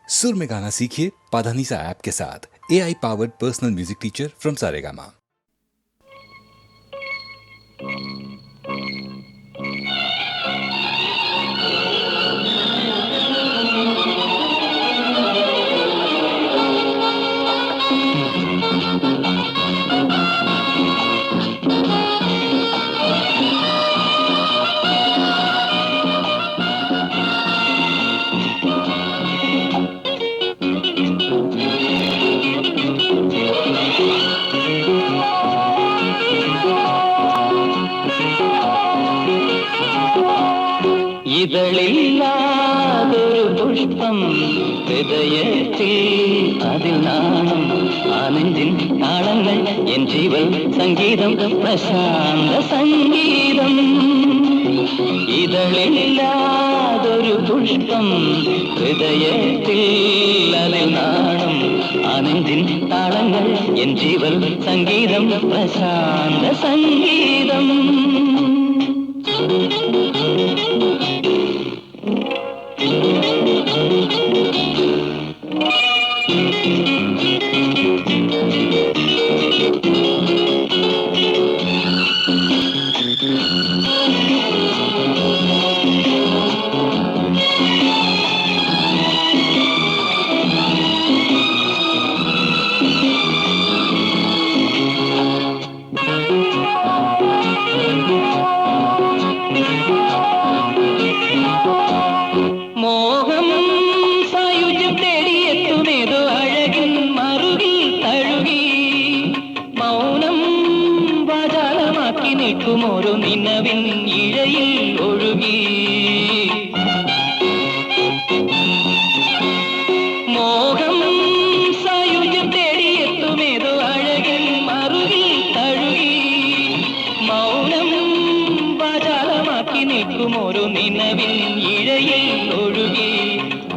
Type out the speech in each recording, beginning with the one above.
सुर में गाना सीखिए पाधानीसा ऐप के साथ। AI powered personal music teacher from Saregama. ഇതളില്ലാതൊരു പുഷ്പം ഹൃദയത്തിൽ അതിൽ നാണം ആനന്ദിൻ താളങ്ങൾ എൻ ജീവൽ സംഗീതം പ്രശാന്ത സംഗീതം. ഇതളില്ലാതൊരു പുഷ്പം ഹൃദയത്തിൽ അതിൽ നാണം ആനന്ദിൻ താളങ്ങൾ എൻ ജീവൽ സംഗീതം പ്രശാന്ത സംഗീതം. ഓരോ നിലവിൻ ഇഴയിൽ ഒഴുകി മോഹം സായുജ്യം തേടിയെത്തുമേതോ അഴകിൽ മറുകിൽ തഴുകി മൗനം വാചാലമാക്കി നിൽക്കും ഓരോ നിലവിൻ ഇഴയിൽ ഒഴുകി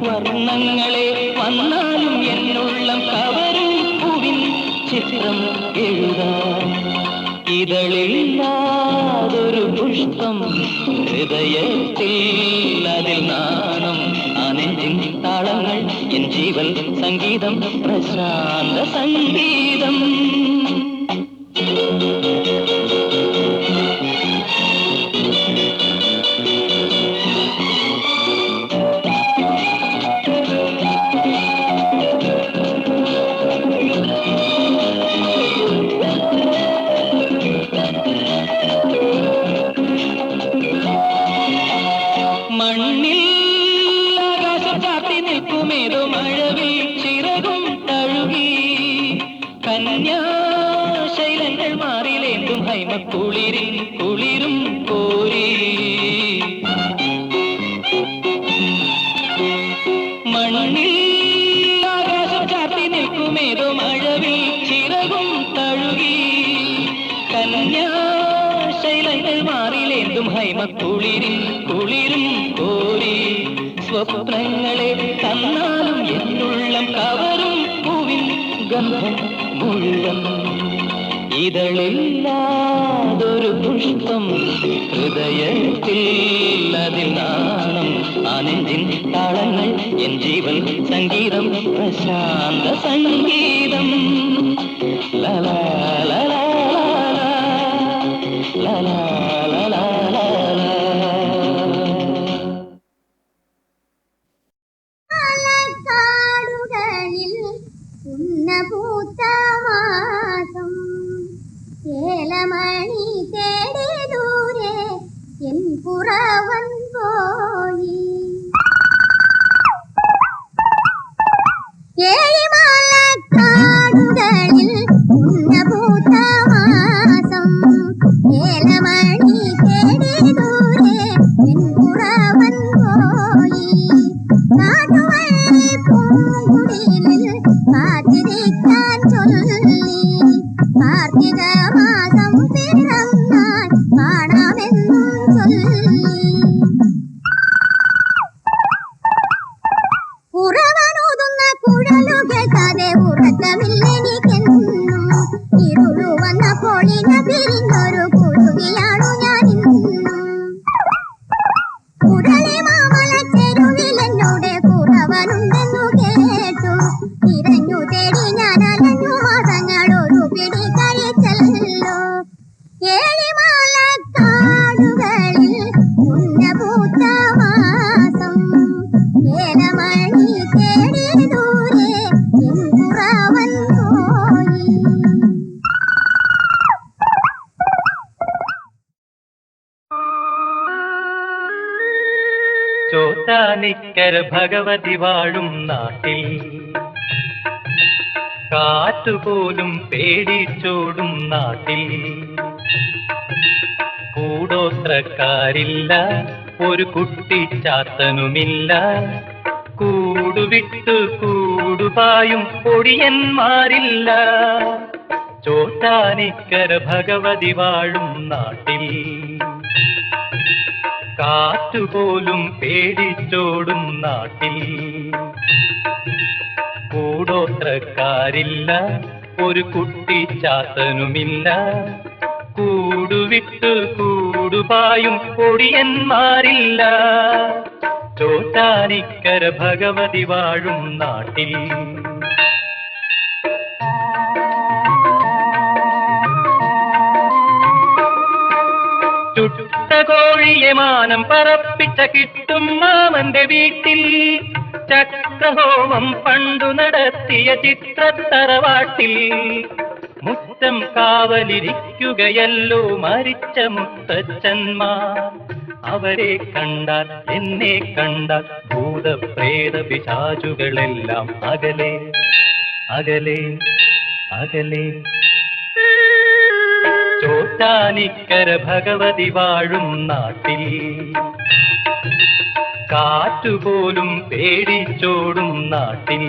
വർണ്ണങ്ങളെ വന്നാലും എന്നുള്ളം കവരും പൂവിൻ ചിത്രം എഴുതാൻ ഇതളില്ലാതൊരു പുഷ്പം ഹൃദയത്തിൽ അതിൽ നാണം ആനന്ദിൻ താളങ്ങൾ എൻ ജീവൽ സംഗീതം പ്രശാന്ത സംഗീതം. മണ്ണിൽ ആകാശം ചാത്തി നിൽക്കുമേതോ മഴവിൽ ചിറകും തഴുകി കന്യാശൈലങ്ങൾ മാറിലേന്തും ഹൈമക്കുളിരിൽ കുളിരും കോരി മണ്ണിൽ ആകാശം ചാത്തി നിൽക്കുമേതോ മഴവിൽ ചിറകും തഴുകി കന്യാശൈലങ്ങൾ മാറിലേന്തും ഹൈമക്കുളിരിൽ കുളിരും കോരി സ്വപ്നങ്ങളെ തന്നാലും എന്നുള്ളം കവറും പൂവിൻ ഗന്ധം മുഴുവൻ ഇതളില്ലാതൊരു പുഷ്പം ഹൃദയത്തിൽ അതിൽ നാണം ആനന്ദിൻ താളങ്ങൾ എൻ ജീവൻ സംഗീതം പ്രശാന്ത സംഗീതം. ലലാ ലലാ ലലാ ലലാ ലലാ. പൂത്തമാസം ഏലമണി തേടി ദൂരെ എൻ പുറവൻ പോയി ഏഴിമാലക്കാടുകളിൽ പൂത്തമാസം ഏലമണി തേടി ദൂരെ എൻ പുറവൻ പോയി നാട്ടുവഴി പൂങ്കുടിലിൽ കാത്തിരിക്കാൻ ചൊല്ലി കാർത്തിക മാസം പിറന്നാൽ കാണാമെന്നും ചൊല്ലി ഉറവനൂതുന്ന കുഴലുകൾ കഥ ഉറക്കമില്ലെനിക്കെന്നും ഇരുളു വന്നപ്പോൾ ഇന പിരിഞ്ഞൊരു കുരുവിയാണു ഞാനിന്നും കുടലി മാമല ചെരുവിൽ എന്നോട് കുറവനുണ്ടെന്നു കേട്ടു ചോറ്റാനിക്കര ഭഗവതി വാഴും നാട്ടിൽ കാറ്റുപോലും പേടിച്ചോടും നാട്ടിൽ കൂടോത്രക്കാരില്ല, ഒരു കുട്ടിച്ചാത്തനുമില്ല, കൂടുവിട്ടു കൂടുപായും പൊടിയന്മാരില്ല. ചോറ്റാനിക്കര ഭഗവതി വാഴും നാട്ടിൽ കാറ്റുപോലും പേടിച്ചോടും നാട്ടിൽ കൂടോത്രക്കാരില്ല, ഒരു കുട്ടിച്ചാത്തനുമില്ല, കൂടുവിട്ടു കൂടുപായും പൊടിയന്മാരില്ല. ചോറ്റാനിക്കര ഭഗവതി വാഴും നാട്ടിൽ ചുട്ട കോഴിയെ മാനം പറപ്പിച്ച കിട്ടും മാമന്റെ വീട്ടിൽ ചക്രഹോമം പണ്ടു നടത്തിയ ചിത്രത്തറവാട്ടിൽ മുറ്റം കാവലിരിക്കുകയല്ലോ മരിച്ച മുത്തച്ഛന്മാർ. അവരെ കണ്ടാൽ എന്നെ കണ്ടാൽ ഭൂതപ്രേത പിശാചുകളെല്ലാം അകലെ അകലെ അകലെ. ചോറ്റാനിക്കര ഭഗവതി വാഴും നാട്ടിൽ കാറ്റുപോലും പേടിച്ചോടും നാട്ടിൽ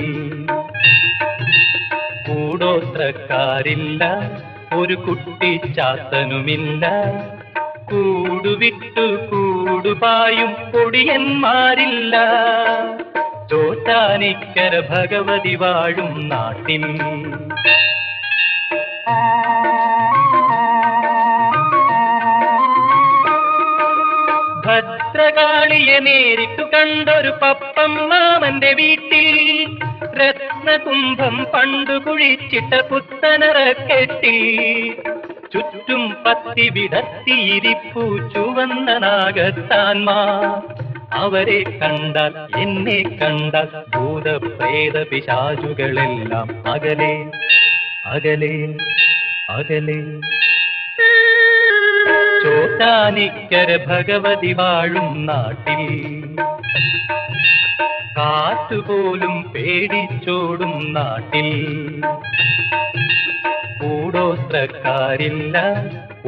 കൂടോത്രക്കാരില്ല, ഒരു കുട്ടിച്ചാത്തനുമില്ല, കൂടുവിട്ടു കൂടുപായും പൊടിയന്മാരില്ല. ചോറ്റാനിക്കര ഭഗവതി വാഴും നാട്ടിൽ ഭദ്രകാളിയെ നേരിട്ടു കണ്ടൊരു പപ്പം മാമന്റെ വീട്ടിൽ രത്നകുംഭം പണ്ടു കുഴിച്ചിട്ട പുത്തനറക്കെട്ടിൽ ചുറ്റും പത്തി വിടർത്തിയിരിപ്പു ചുവന്ന നാഗത്താന്മാർ. അവരെ കണ്ടാൽ എന്നെ കണ്ടാൽ ഭൂതപ്രേത പിശാചുകളെല്ലാം അകലെ അകലെ അകലെ. ചോറ്റാനിക്കര ഭഗവതി വാഴും നാട്ടിൽ കാറ്റുപോലും പേടിച്ചോടും നാട്ടിൽ കൂടോത്രക്കാരില്ല,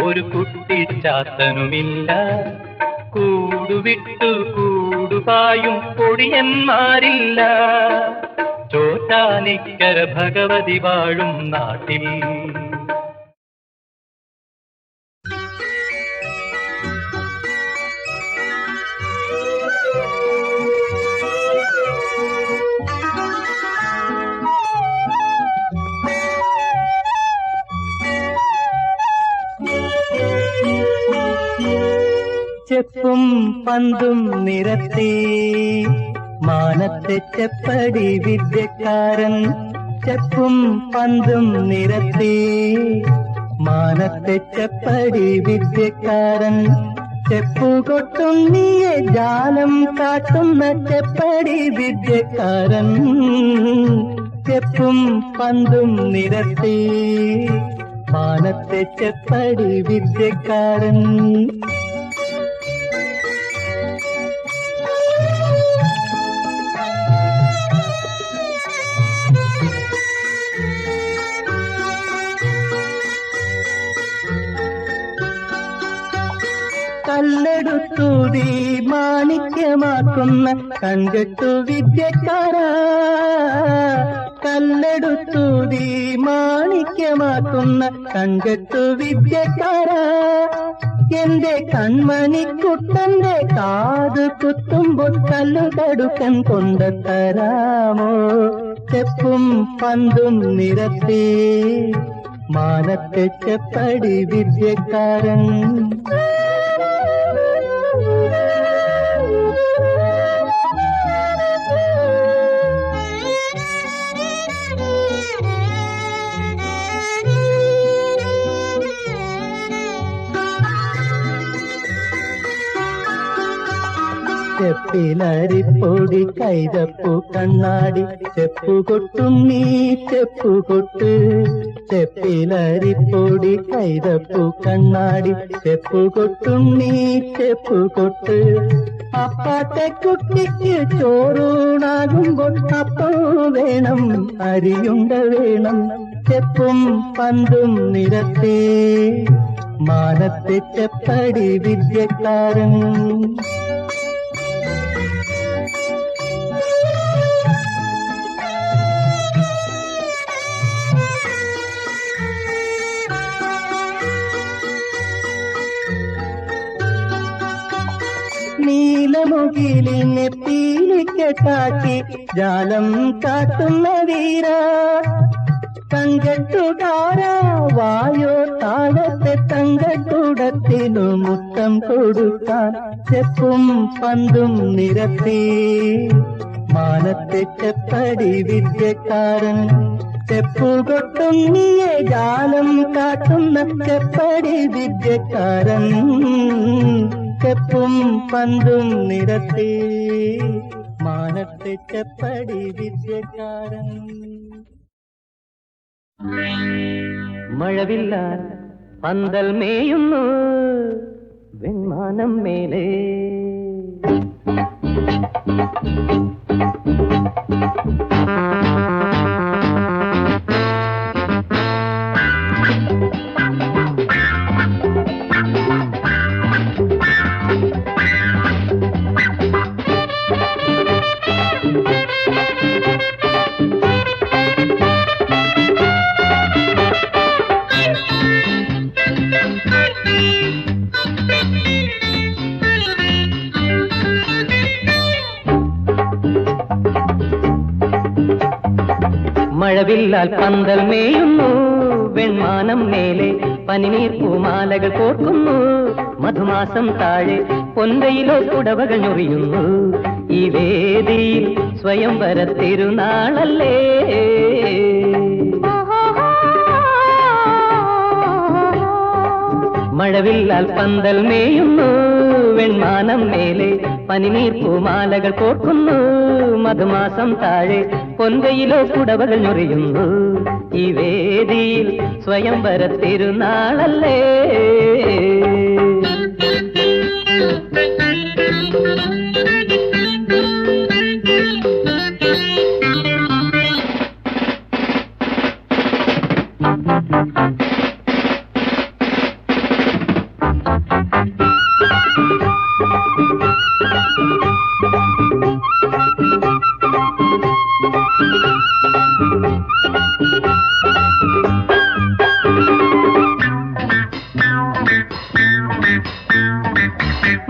ഒരു കുട്ടിച്ചാത്തനുമില്ല, കൂടുവിട്ടു കൂടുപായും പൊടിയന്മാരില്ല. ചോറ്റാനിക്കര ഭഗവതി വാഴും നാട്ടിൽ ചെപ്പും പന്തും നിരത്തി മാനത്തെ ചെപ്പടി വിദ്യക്കാരൻ. ചെപ്പും പന്തും നിരത്തി മാനത്തെ ചെപ്പടി വിദ്യക്കാരൻ. ചെപ്പുകൊട്ടും നീയെ ജാലം കാട്ടുന്ന ചെപ്പടി വിദ്യക്കാരൻ. ചെപ്പും പന്തും നിരത്തി മാനത്തെ ചെപ്പടി വിദ്യക്കാരൻ. കല്ലെടുത്തൂതി മാണിക്യമാക്കുന്ന കൺകെട്ടു വിദ്യക്കാരാ. കല്ലെടുത്തൂതി മാണിക്യമാക്കുന്ന കൺകെട്ടു വിദ്യക്കാരാ. എന്റെ കൺമണിക്കുട്ടന്റെ കാത് കുത്തുമ്പോൾ കല്ലു തടുക്കൻ കൊണ്ടുതരാമോ? ചെപ്പും പന്തും നിരത്തി മാനത്തെ ചെപ്പടി വിദ്യക്കാരൻ. ചെപ്പിലരിപ്പൊടി കൈതപ്പു കണ്ണാടി ചെപ്പുകൊട്ടും നീ ചെപ്പുകൊട്ട് ചെപ്പിലരിപ്പൊടി കൈതപ്പു കണ്ണാടി ചെപ്പുകൊട്ടും നീ ചെപ്പുകൊട്ട് അപ്പാത്തെ കുട്ടിക്ക് ചോറൂണാകുമ്പോൾ അപ്പം വേണം അരിയുണ്ട വേണം ചെപ്പും പന്തും നിരത്തേ മാനത്തെ ചെപ്പടി വിദ്യക്കാരൻ നീലമുകിലിനെ പീലിക്കെട്ടാക്കി ജാലം കാട്ടുന്ന വീര തങ്കട്ടുകാരാ വായോ താഴത്തെ തങ്കട്ടുടത്തിനു മുത്തം കൊടുക്കാൻ ചെപ്പും പന്തും നിരത്തി മാനത്തെ ചെപ്പടി വിദ്യക്കാരൻ ചെപ്പുകൊട്ടും നീയെ ജാലം കാട്ടുന്ന ചെപ്പടി വിദ്യക്കാരൻ ചെപ്പും പന്തും നിരത്തി മാനത്തെ ചെപ്പടി വിദ്യക്കാരൻ മഴവില്ലാൽ പന്തൽ മേയുന്നു വെൺമാനം മേലേ മഴവില്ലാൽ പന്തൽ മേയുന്നു വെൺമാനം മേലെ പനിനീർ പൂമാലകൾ കോർക്കുന്നു മധുമാസം താഴെ പൊന്തയിലോ കുടവകൾ ഞൊറിയുന്നു ഈ വേദിയിൽ സ്വയംവര തിരുനാളല്ലേ മഴവില്ലാൽ പന്തൽ മേയുന്നു വെൺമാനം മേലെ പനിനീർ പൂമാലകൾ കോർക്കുന്നു മധുമാസം താഴെ പൊന്തയിലോ കുടവകൾ ഞൊറിയുന്നു ഈ വേദിയിൽ സ്വയംവര തിരുനാളല്ലേ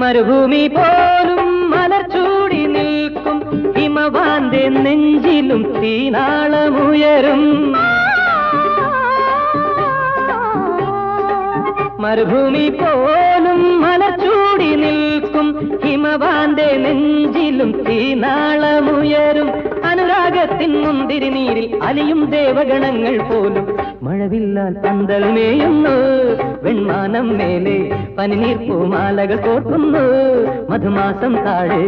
മരുഭൂമി പോലും മലർച്ചൂടി നിൽക്കും ഹിമവാന്റെ നെഞ്ചിലും തീനാളമുയരും മരുഭൂമി പോലും മലർച്ചൂടി നിൽക്കും ഹിമവാന്റെ നെഞ്ചിലും തീനാളമുയരും അനുരാഗത്തിൻ മുന്തിരി നീരിൽ അലിയും ദേവഗണങ്ങൾ പോലും മഴവില്ലാൽ പന്തൽ മേയുന്നു വെൺമാനം മേലെ പനിനീർ പൂമാലകൾ കോർക്കുന്നു മധുമാസം താഴെ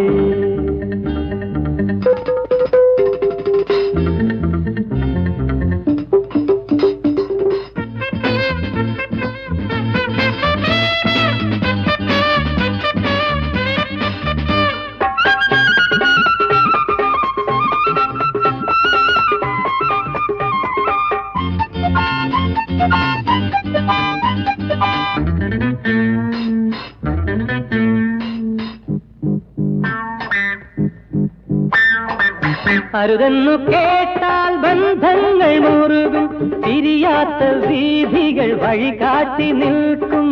അരുതെന്നു കേട്ടാൽ ബന്ധങ്ങൾ മുറുകും പിരിയാത്ത വീഥികൾ വഴികാട്ടി നിൽക്കും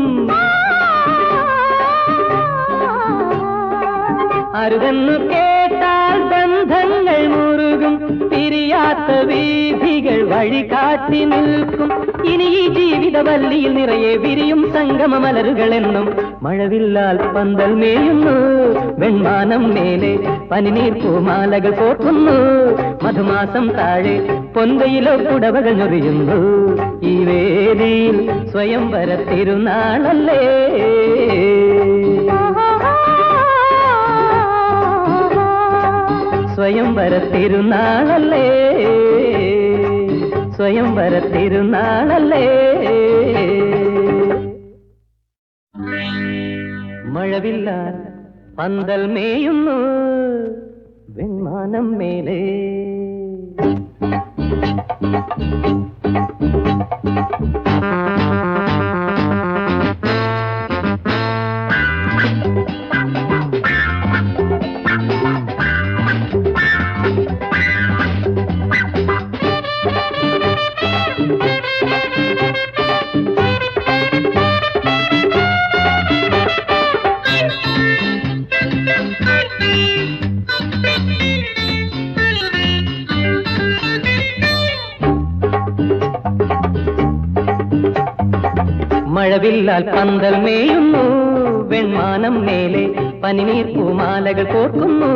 അരുതെന്നു കേട്ടാൽ ബന്ധങ്ങൾ മുറുകും പിരിയാത്ത വീഥികൾ വഴികാട്ടി നിൽക്കും ഇനി ഈ ജീവിതവല്ലിയിൽ നിറയെ വിരിയും സംഗമ മലരുകളെന്നും മഴവില്ലാൽ പന്തൽ മേയുന്നു വെൺമാനം മേലെ പനിനീർ പൂമാലകൾ കോർക്കുന്നു മധുമാസം താഴെ പൊന്തയിലോ കുടവകൾ ഞൊറിയുന്നു ഈ വേദിയിൽ സ്വയംവര തിരുനാളല്ലേ സ്വയംവര തിരുനാളല്ലേ, സ്വയംവര തിരുനാളല്ലേ. മഴവില്ലാൽ പന്തൽ മേയുന്നു വെൺമാനം മേലേ. മഴവില്ലാൽ പന്തൽ മേയുന്നു വെൺമാനം മേലെ, പനിനീർ പൂമാലകൾ കോർക്കുന്നു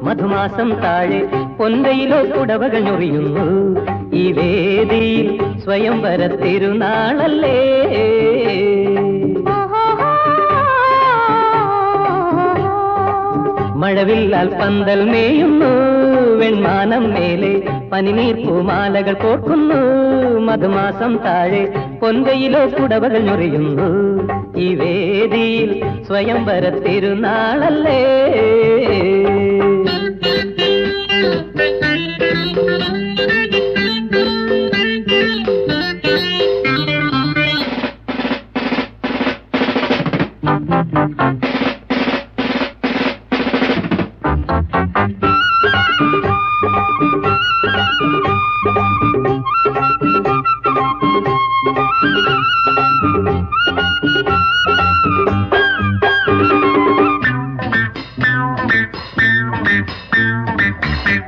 മധുമാസം താഴെ, പൊന്തയിലോ കുടവകൾ ഞൊറിയുന്നു ഈ വേദിയിൽ സ്വയംവര തിരുനാളല്ലേ. മഴവില്ലാൽ പന്തൽ മേയുന്നു വെൺമാനം മേലെ, പനിനീർ പൂമാലകൾ കോർക്കുന്നു മധുമാസം താഴെ, പൊന്തയിലോ കുടവകൾ ഞൊറിയുന്നു ഈ വേദിയിൽ സ്വയംവര തിരുനാളല്ലേ.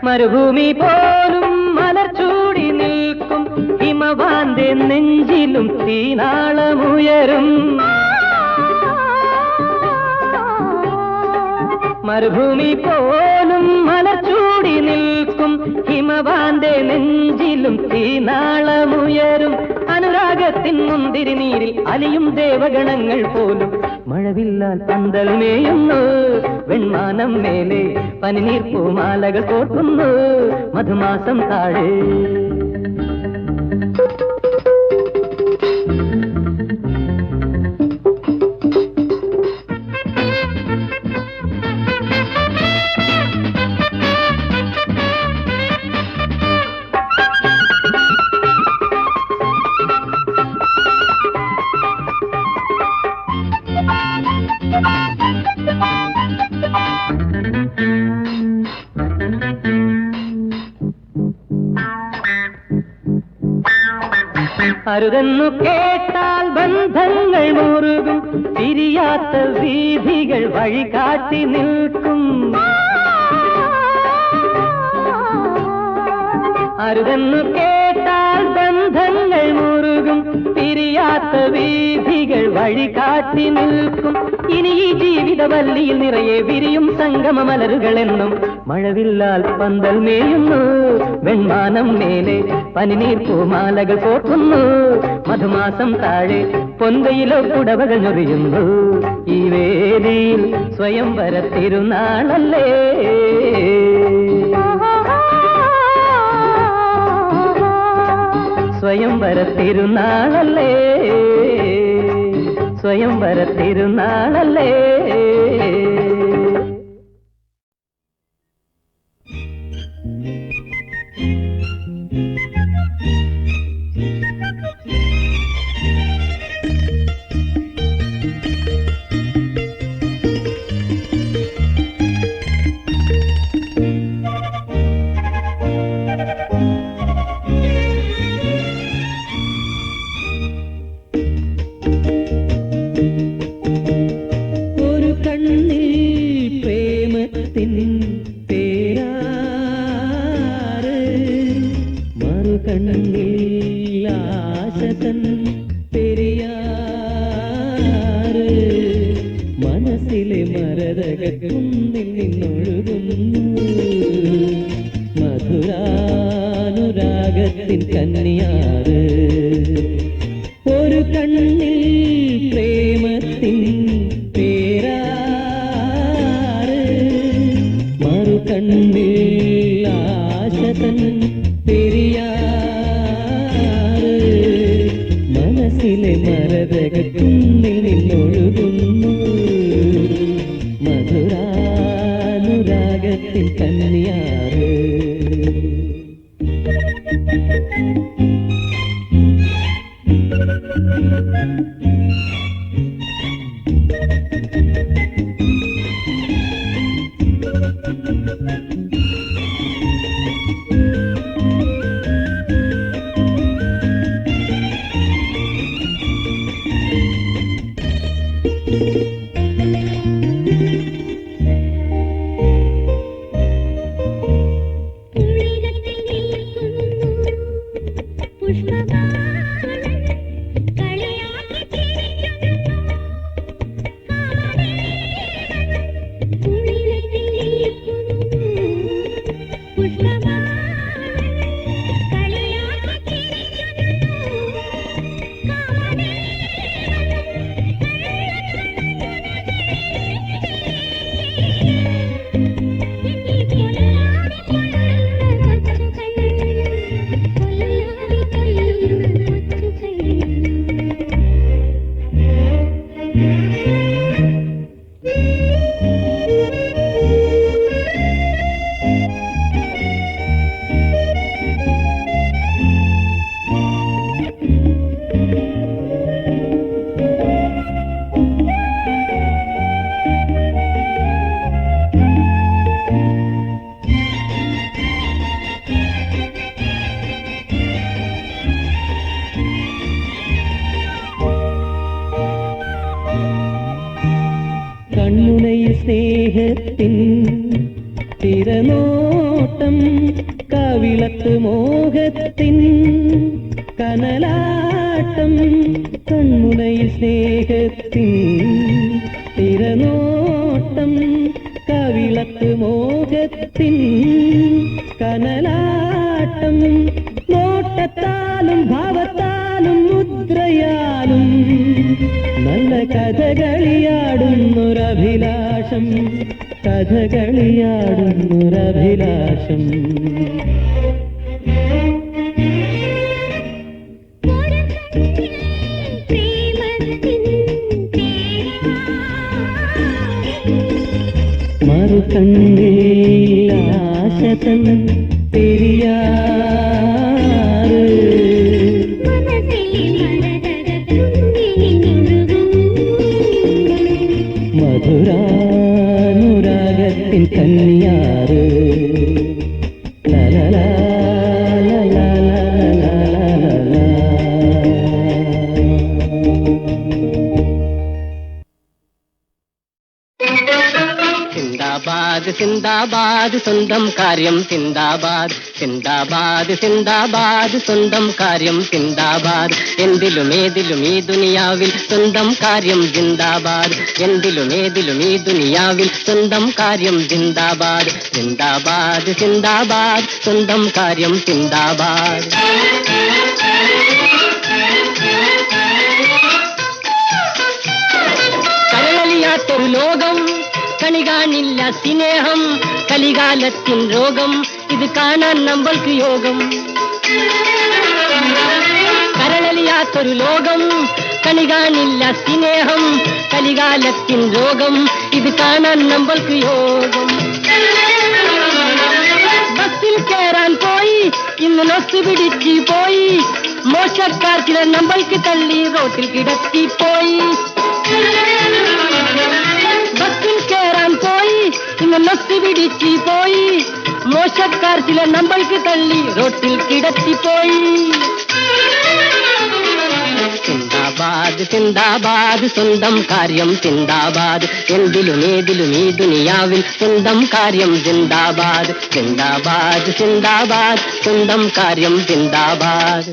മരുഭൂമി പോലും മലർച്ചൂടി നിൽക്കും ഹിമവാന്റെ നെഞ്ചിലും തീനാളമുയരും. മരുഭൂമി പോലും മലർച്ചൂടി നിൽക്കും ഹിമവാന്റെ നെഞ്ചിലും തീനാളമുയരും. അനുരാഗത്തിൻ മുന്തിരി നീരിൽ അലിയും ദേവഗണങ്ങൾ പോലും. മഴവില്ലാൽ പന്തൽ മേയുന്നു വെൺമാനം മേലെ, പനിനീർ പൂമാലകൾ കോർക്കുന്നു മധുമാസം താഴെ. അരുതെന്നു കേട്ടാൽ ബന്ധങ്ങൾ മുറുകും, പിരിയാത്ത വീഥികൾ വഴികാട്ടി നിൽക്കും. അരുതെന്നു കേട്ടാൽ ബന്ധങ്ങൾ മുറുകും, പിരിയാത്ത വീഥികൾ വഴികാട്ടി നിൽക്കും. ഇനി ഈ ജീവിതവല്ലിയിൽ നിറയെ വിരിയും സംഗമ മലരുകളെന്നും. മഴവില്ലാൽ പന്തൽ മേയുന്നു വെൺമാനം മേലെ, പനിനീർ പൂമാലകൾ കോർക്കുന്നു മധുമാസം താഴെ, പൊന്തയിലോ കുടവകൾ ഞൊറിയുന്നു ഈ വേദിയിൽ സ്വയംവര തിരുനാളല്ലേ. സ്വയംവര തിരുനാളല്ലേ, സ്വയംവര തിരുനാളല്ലേ. മനസ്സിലെ മരതകുന്നിൽ നിന്നൊഴുകുന്നു മധുരാനുരാഗത്തിൻ കന്യാറ്. ഒരു കണ്ണിൽ പ്രേമത്തിൻ പേരാറ്, മറു കണ്ണിൽ ആശതൻ പെരിയാറ് മനസ്സിലെ മരതകക്കുന്നിൽ നിന്നൊഴുകുന്നു മധുരാനുരാഗത്തിൻ കന്യാറ്. കണ്ണുനയിൽ സ്നേഹത്തിൻ തിരനോട്ടം കവിളത്ത് മോഹത്തിൻ കനലാട്ടം. കണ്ണുനയിൽ സ്നേഹത്തിൻ തിരനോട്ടം കവിളത്ത് മോഹത്തിൻ കനലാട്ടം. നോട്ടത്താലും ഭാവത്താലും മുദ്രയാലും നല്ല കഥകളിയാടുന്നൊരഭിലാഷം കഥകളിയാടുന്നൊരഭിലാഷം. മറുകണ്ണിൽ ആശതൻ പെരിയാറ് മധുരാനുരാഗത്തിൻ കന്യാറ്. ലലലാ ലലലാ ലലലാ. സിന്ദാബാദ് സിന്ദാബാദ് സ്വന്തം കാര്യം സിന്ദാബാദ് സിന്ദാബാദ് സിന്ദാബാദ് സ്വന്തം കാര്യം സിന്ദാബാദ്. എന്തിലും ഏതിലും ഈ ദുനിയാവിൽ സ്വന്തം കാര്യം സിന്ദാബാദ്. എന്തിലും ഏതിലും ഈ ദുനിയാവിൽ സ്വന്തം കാര്യം സിന്ദാബാദ്. സിന്ദാബാദ് സിന്ദാബാദ് സ്വന്തം കാര്യം സിന്ദാബാദ്. കരളിയാത്തൊരു ലോകം കണി കാണില്ല സ്നേഹം കലികാലത്തിൻ രോഗം ഇത് കാണാൻ നമ്മൾക്ക് യോഗം. കരളലിയാത്തൊരു ലോകം കണി കാണില്ല സ്നേഹം കലികാലത്തിൻ രോഗം ഇത് കാണാൻ നമ്മൾക്ക് യോഗം. ബസ്സിൽ കയറാൻ പോയി ഇന്ന് നൊസ് പിടിച്ച് പോയി മോശക്കാർ ചില നമ്മൾക്ക് തള്ളി റോട്ടിൽ കിടത്തിപ്പോയി. ബസ്സിൽ കയറാൻ പോയി ഇന്ന് നൊസ് പിടിച്ച് പോയി മോശക്കാർ ചില നമ്മൾക്ക് തള്ളി റോട്ടിൽ കിടത്തിപ്പോയി. സിന്ദാബാദ് സിന്ദാബാദ് സ്വന്തം കാര്യം സിന്ദാബാദ്. എന്തിലും ഏതിലും ഈ ദുനിയാവിൽ സ്വന്തം കാര്യം സിന്ദാബാദ്. സിന്ദാബാദ് സിന്ദാബാദ് സ്വന്തം കാര്യം സിന്ദാബാദ്.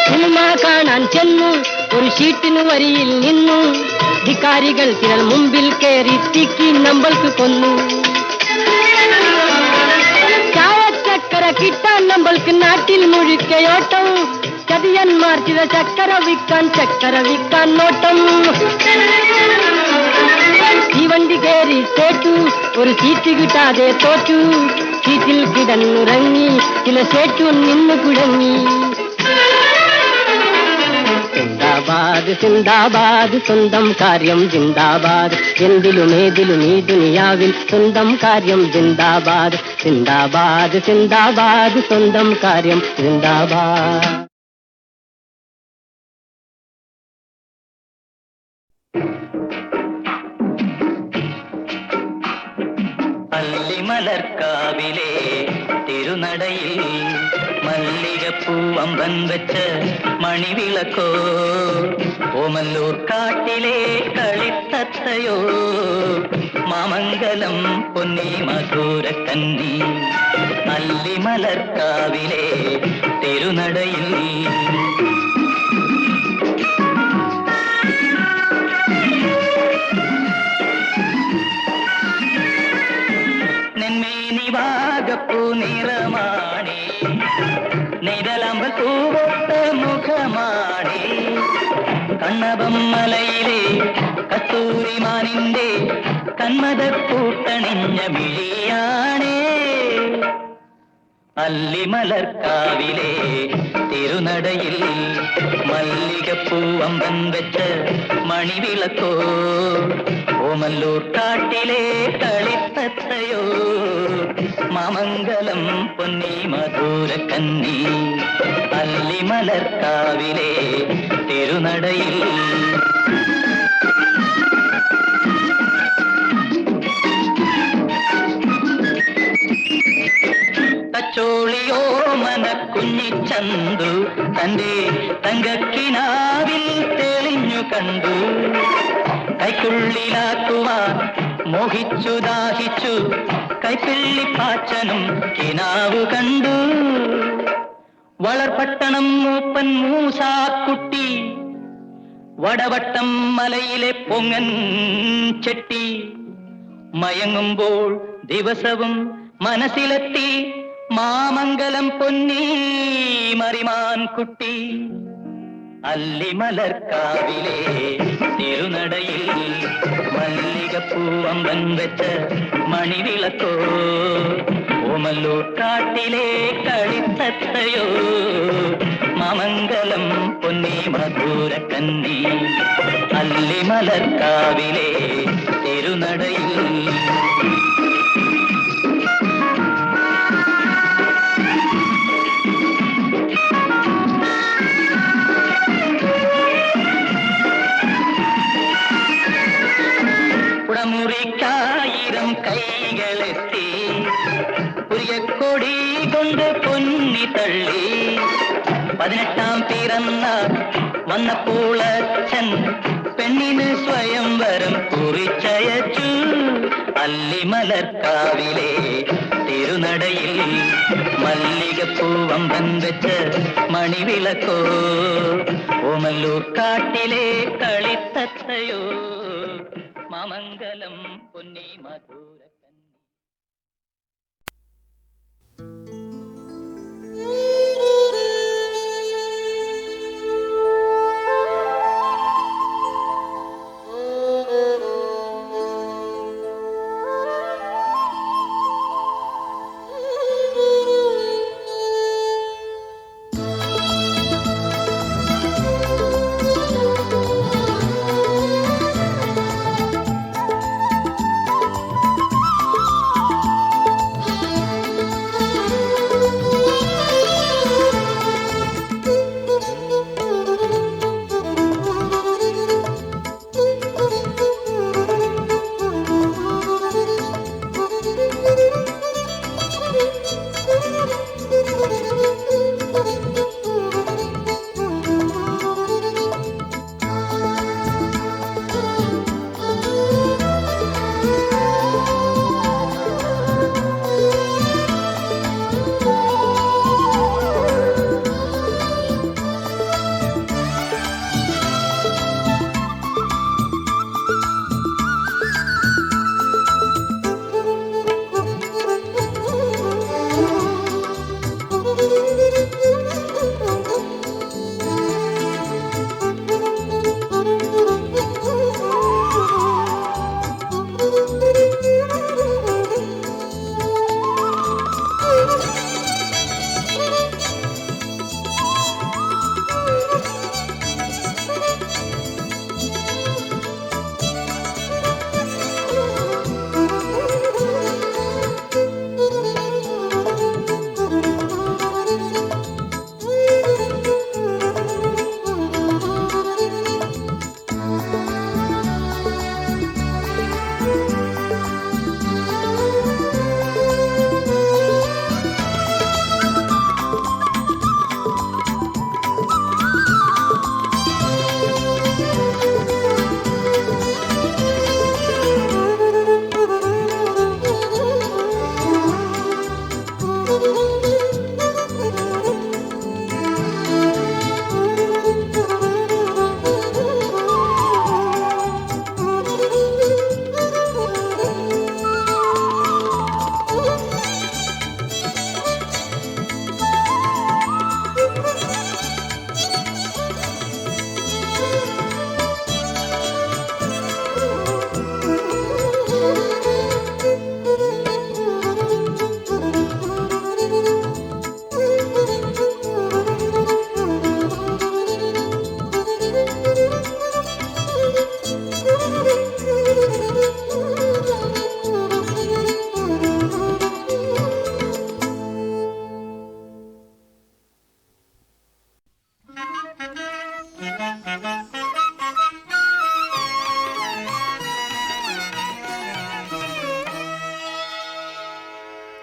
സിനിമ കാണാൻ ചെന്നു ഒരു ഷീറ്റിന് വരിയിൽ നിന്നു ധിക്കാരികൾ ചിലർ മുമ്പിൽ കയറി തിക്കി നമ്മൾക്ക് കൊന്നു. ചായച്ചക്കര കിട്ടാൻ നമ്മൾക്ക് നാട്ടിൽ മുഴുക്കയോട്ടം ചതിയന്മാർ ചില ചക്കര വിൽക്കാൻ നോട്ടം. തീവണ്ടി കേറി സേട്ടു ഒരു സീറ്റ് കിട്ടാതെ തോറ്റു സീറ്റിൽ കിടന്നുറങ്ങി ചില സേട്ടു നിന്ന് കുഴങ്ങി സിന്ദാബാദ് സിന്ദാബാദ് സ്വന്തം കാര്യം ജിന്ദാബാദ് എന്തിലും ഏതിലും ഈ ദുനിയാവിൽ സ്വന്തം കാര്യം ജിന്ദാബാദ് സിന്ദാബാദ് സിന്ദാബാദ് സ്വന്തം കാര്യം ജിന്ദാബാദ്. അല്ലിമലർക്കാവിലെ തിരുനടയിൽ മല്ലികപ്പൂവമ്പൻ വെച്ച് മണിവിളക്കോ ഓമല്ലൂർ കാട്ടിലെ കളിത്തത്തയോ മാമംഗലം പൊന്നി മധുരക്കന്നി അല്ലിമലർക്കാവിലെ തിരുനടയിൽ നെന്മേനിവാകപ്പൂ നിറമാണി നിഴലമ്പൽ പൂവൊത്ത മുഖമാണി കണ്ണപം മലയിലെ കസ്തൂരിമാനിന്റെ കന്മദക്കൂട്ടണിഞ്ഞ മിഴിയാണേ അല്ലിമലർക്കാവിലെ തിരുനടയിൽ മല്ലികപ്പൂവമ്പൻ വെച്ച് മണിവിളക്കോ ഓമല്ലൂർ കാട്ടിലെ കളിത്തത്തയോ മാമംഗലം പൊന്നി മധുരക്കന്നി അല്ലിമലർക്കാവിലെ തിരുനടയിൽ തച്ചോളിയോ മനക്കുഞ്ഞിച്ചന്തു തന്റെ തങ്കക്കിനാവിൽ തെളിഞ്ഞു കണ്ടു കൈക്കുള്ളിലാക്കുവാൻ മോഹിച്ചു ദാഹിച്ചു കൈപ്പിള്ളിപ്പാച്ചനും കിനാവു കണ്ടു വളർപട്ടണം മൂപ്പൻ മൂസാക്കുട്ടി വടവട്ടം മലയിലെ പൊങ്ങൻ ചെട്ടി മയങ്ങുമ്പോൾ ദിവസവും മനസ്സിലെത്തി മാമംഗലം പൊന്നി മറിമാൻ കുട്ടി അല്ലിമലർക്കാവിലെ തിരുനടയിൽ മല്ലികപ്പൂവമ്പൻ വെച്ച് മണിവിളക്കോ ഓമല്ലൂർ കാട്ടിലെ കളിത്തത്തയോ മാമംഗലം പൊന്നി മധുരക്കന്നി അല്ലിമലർക്കാവിലെ തിരുനടയിൽ മുറിക്കായിരം കൈകളെത്തി പുരിയക്കൊടി കൊണ്ട് പൊന്നി തള്ളി 18 പിറന്ന വന്നപ്പോൾ അച്ഛൻ പെണ്ണിന് സ്വയംവരം കുറിച്ചയച്ചു അല്ലിമലർക്കാവിലെ തിരുനടയിൽ മല്ലികപ്പൂവമ്പൻ വെച്ച് മണിവിളക്കോ ഓമല്ലൂർ കാട്ടിലെ കളിത്തത്തയോ മാമംഗലം പൊന്നി മധുരക്കന്നി.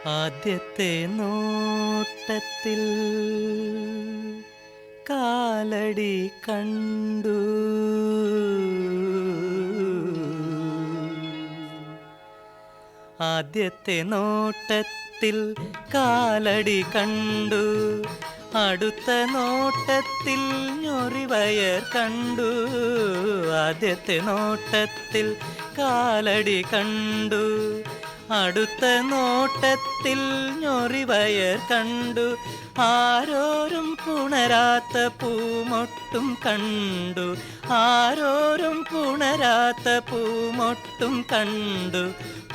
ആദ്യത്തെ നോട്ടത്തിൽ കാലടി കണ്ടു ആദ്യത്തെ നോട്ടത്തിൽ കാലടി കണ്ടു അടുത്ത നോട്ടത്തിൽ ഞൊറിവയർ കണ്ടു ആദ്യത്തെ നോട്ടത്തിൽ കാലടി കണ്ടു അടുത്ത നോട്ടത്തിൽ ഞൊറിവയർ കണ്ടു ആരോരും പുണരാത്ത പൂമൊട്ടും കണ്ടു ആരോരും പുണരാത്ത പൂമൊട്ടും കണ്ടു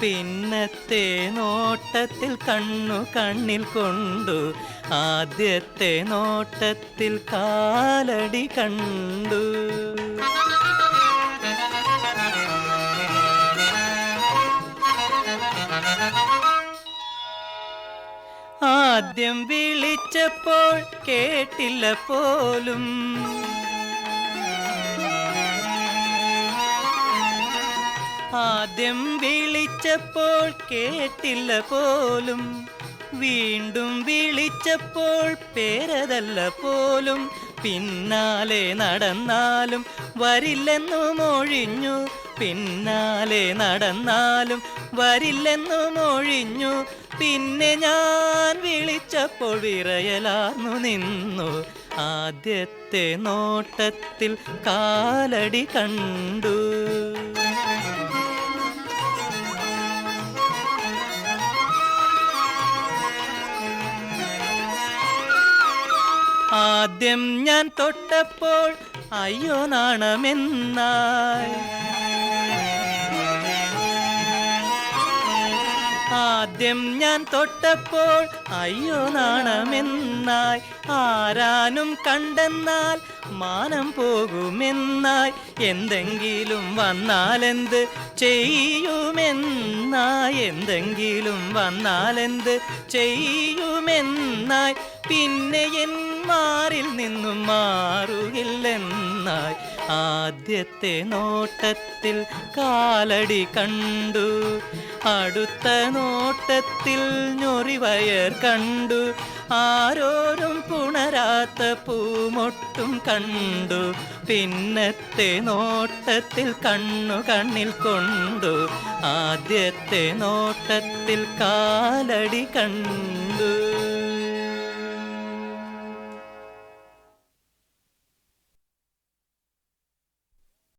പിന്നത്തെ നോട്ടത്തിൽ കണ്ണു കണ്ണിൽ കൊണ്ടു ആദ്യത്തെ നോട്ടത്തിൽ കാലടി കണ്ടു ആദ്യം വിളിച്ചപ്പോൾ കേട്ടില്ല പോലും ആദ്യം വിളിച്ചപ്പോൾ കേട്ടില്ല പോലും വീണ്ടും വിളിച്ചപ്പോൾ പേരതല്ല പോലും പിന്നാലെ നടന്നാലും വരില്ലെന്നു മൊഴിഞ്ഞു പിന്നാലെ നടന്നാലും വരില്ലെന്നു മൊഴിഞ്ഞു പിന്നെ ഞാൻ വിളിച്ചപ്പോൾ വിറയലാർന്നു നിന്നു ആദ്യത്തെ നോട്ടത്തിൽ കാലടി കണ്ടു ആദ്യം ഞാൻ തൊട്ടപ്പോൾ അയ്യോ നാണമെന്നായി ആദ്യം ഞാൻ തൊട്ടപ്പോൾ അയ്യോ നാണമെന്നായി ആരാനും കണ്ടെന്നാൽ മാനം പോകുമെന്നായി എന്തെങ്കിലും വന്നാലെന്ത് ചെയ്യുമെന്നായി എന്തെങ്കിലും വന്നാലെന്ത് ചെയ്യുമെന്നായി പിന്നെ എൻ മാറിൽ നിന്നും മാറുകില്ലെന്നായി ആദ്യത്തെ നോട്ടത്തിൽ കാലടി കണ്ടു അടുത്ത നോട്ടത്തിൽ ഞൊറിവയർ കണ്ടു ആരോരും പുണരാത്ത പൂമൊട്ടും കണ്ടു പിന്നത്തെ നോട്ടത്തിൽ കണ്ണു കണ്ണിൽ കൊണ്ടു ആദ്യത്തെ നോട്ടത്തിൽ കാലടി കണ്ടു